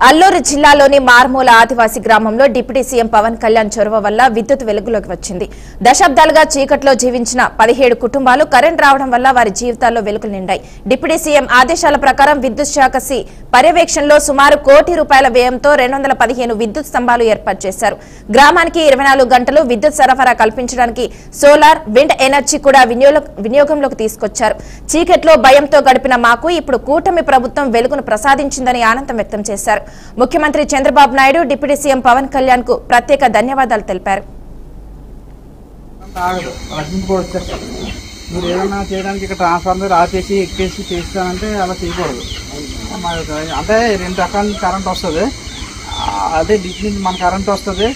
అల్లూరు జిల్లాలోని మార్మూల ఆదివాసీ గ్రామంలో deputy CM Pawan Kalyan చొరవ వల్ల విద్యుత్ వెలుగులోకి వచ్చింది. దశాబ్దాలుగా చీకట్లో జీవించిన 17 కుటుంబాలు కరెంట్ రావడం వల్ల వారి జీవితాల్లో వెలుగులు నిండాయి. డిప్యూటీ సీఎం ఆదేశాల ప్రకారం విద్యుత్ శాఖ పర్యవేక్షణలో సుమారు ₹1 కోటి వ్యయంతో 215 విద్యుత్ స్తంభాలు ఏర్పాటు చేశారు. గ్రామానికి 24 గంటలు విద్యుత్ సరఫరా కల్పించడానికి సోలార్, విండ్ ఎనర్జీ కూడా వినియోగంలోకి తీసుకొచ్చారు. చీకట్లో భయంతో గడిపిన మాకు ఇప్పుడు కూటమి ప్రభుత్వం వెలుగును ప్రసాదించిందని ఆనందం వ్యక్తం చేశారు. ముఖ్యమంత్రి చంద్రబాబు నాయుడు డిప్యూటీ సీఎం పవన్ కళ్యాణ్ కు ప్రత్యేక ధన్యవాదాలు తెలిపారు. మీరు ఏదైనా చేయడానికి ఇక్కడ ట్రాన్స్ఫార్మర్ ఆపేసి ఎక్కేసి చేస్తానంటే అలా చేయకూడదు. అంటే 2 రకాల కరెంట్ వస్తుంది. అదే డిప్ నుంచి మన కరెంట్ వస్తుంది.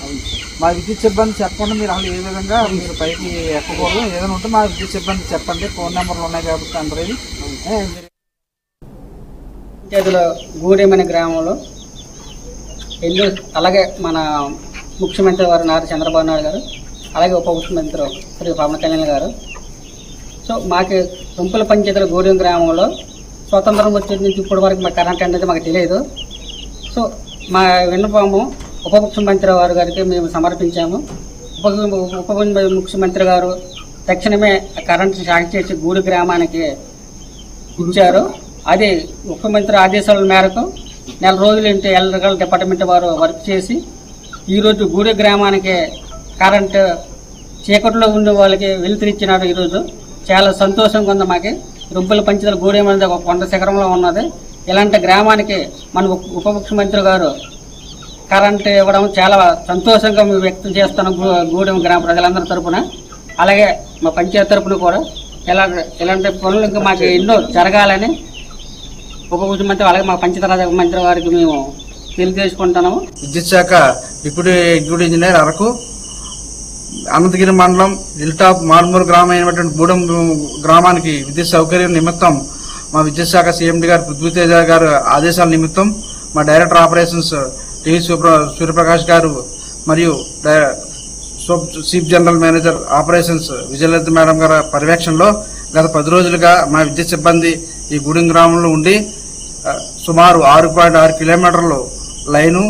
మా విద్యుత్ సిబ్బంది చెప్పండి, మీరు అసలు ఏ విధంగా మీరు పైకి ఎక్కకూడదు. ఏదైనా ఉంటే మా విద్యుత్ సిబ్బంది చెప్పండి, ఫోన్ నెంబర్లు ఉన్నాయి కాబట్టి అందరూ. పంచాయతీలో గూడెం అనే గ్రామంలో అలాగే మన ముఖ్యమంత్రి వారు నారా చంద్రబాబు నాయుడు గారు, అలాగే ఉప ముఖ్యమంత్రి శ్రీ పవన్ కళ్యాణ్ గారు. సో మాకు తుంపుల పంచాయతీలో గూడెం గ్రామంలో స్వతంత్రం వచ్చేది నుంచి ఇప్పటి వరకు మాకు కరెంట్ అనేది మాకు తెలియదు. సో మా విన్నపము ఉప ముఖ్యమంత్రి వారి గారికి మేము సమర్పించాము. ఉప ముఖ్యమంత్రి గారు తక్షణమే కరెంటు శాంక్షన్ చేసి గూడు గ్రామానికి ఇచ్చారు. అది ముఖ్యమంత్రి ఆదేశాల మేరకు 4 రోజులు ఇంటి ఎలక్ట్రికల్ డిపార్ట్మెంట్ వారు వర్క్ చేసి ఈరోజు గూడె గ్రామానికి కరెంటు చీకట్లో ఉండే వాళ్ళకి వెలుతురిచ్చినారు. ఈరోజు చాలా సంతోషంగా ఉంది. మాకు రుంపుల పంచాయతీల గూడెం అనేది ఒక కొండ శిఖరంలో ఉన్నది. ఇలాంటి గ్రామానికి మన ఉప ముఖ్యమంత్రి గారు కరెంటు ఇవ్వడం చాలా సంతోషంగా మేము వ్యక్తం చేస్తున్నాం గూడెం గ్రామ ప్రజలందరి తరఫున. అలాగే మా పంచాయతీ తరఫున కూడా ఇలాంటి పనులు ఇంకా మాకు ఎన్నో జరగాలని ఉప ముఖ్యమంత్రి అలాగే మా పంచాయతీరాజ్ మంత్రి వారికి మేము తెలియజేసుకుంటున్నాము. విద్యుత్ శాఖ ఇప్పుడు ఎగ్జిక్యూటివ్ ఇంజనీర్ అరకు అనంతగిరి మండలం హిల్టాప్ మార్మూర్ గ్రామం అయినటువంటి గూడెం గ్రామానికి విద్యుత్ సౌకర్యం నిమిత్తం మా విద్యుత్ శాఖ సీఎండీ గారు పృథ్వీతేజ గారు ఆదేశాల నిమిత్తం మా డైరెక్టర్ ఆపరేషన్స్ టీవీ సూర్యప్రకాష్ గారు మరియు chief general manager operations Vijayalalitha madam గారి పర్యవేక్షణలో గత 10 రోజులుగా మా విద్యుత్ సిబ్బంది ఈ గూడెం గ్రామంలో ఉండి సుమారు 6.6 కిలోమీటర్లు లైను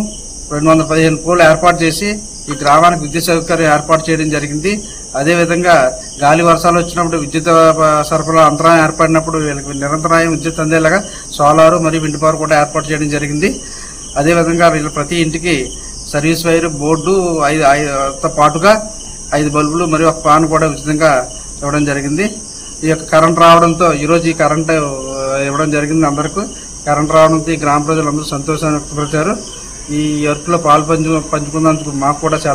215 పోలు ఏర్పాటు చేసి ఈ గ్రామానికి విద్యుత్ సౌకర్యం ఏర్పాటు చేయడం జరిగింది. అదేవిధంగా గాలి వర్షాలు వచ్చినప్పుడు విద్యుత్ సరఫరా అంతరాయం ఏర్పడినప్పుడు వీళ్ళకి నిరంతరాయం విద్యుత్ అందేలాగా సోలారు మరియు విండ్ పవర్ కూడా ఏర్పాటు చేయడం జరిగింది. అదేవిధంగా వీళ్ళు ప్రతి ఇంటికి సర్వీస్ వైర్ బోర్డు 5తో పాటుగా 5 బల్బులు మరియు 1 ఫ్యాన్ కూడా ఉచితంగా ఇవ్వడం జరిగింది. ఈ యొక్క కరెంట్ రావడంతో ఈరోజు ఈ కరెంట్ ఇవ్వడం జరిగింది. అందరికీ కరెంట్ రావడంతో ఈ గ్రామ ప్రజలందరూ సంతోషాన్ని వ్యక్తపరిచారు. ఈ వర్క్లో పంచుకున్నందుకు మాకు కూడా చాలా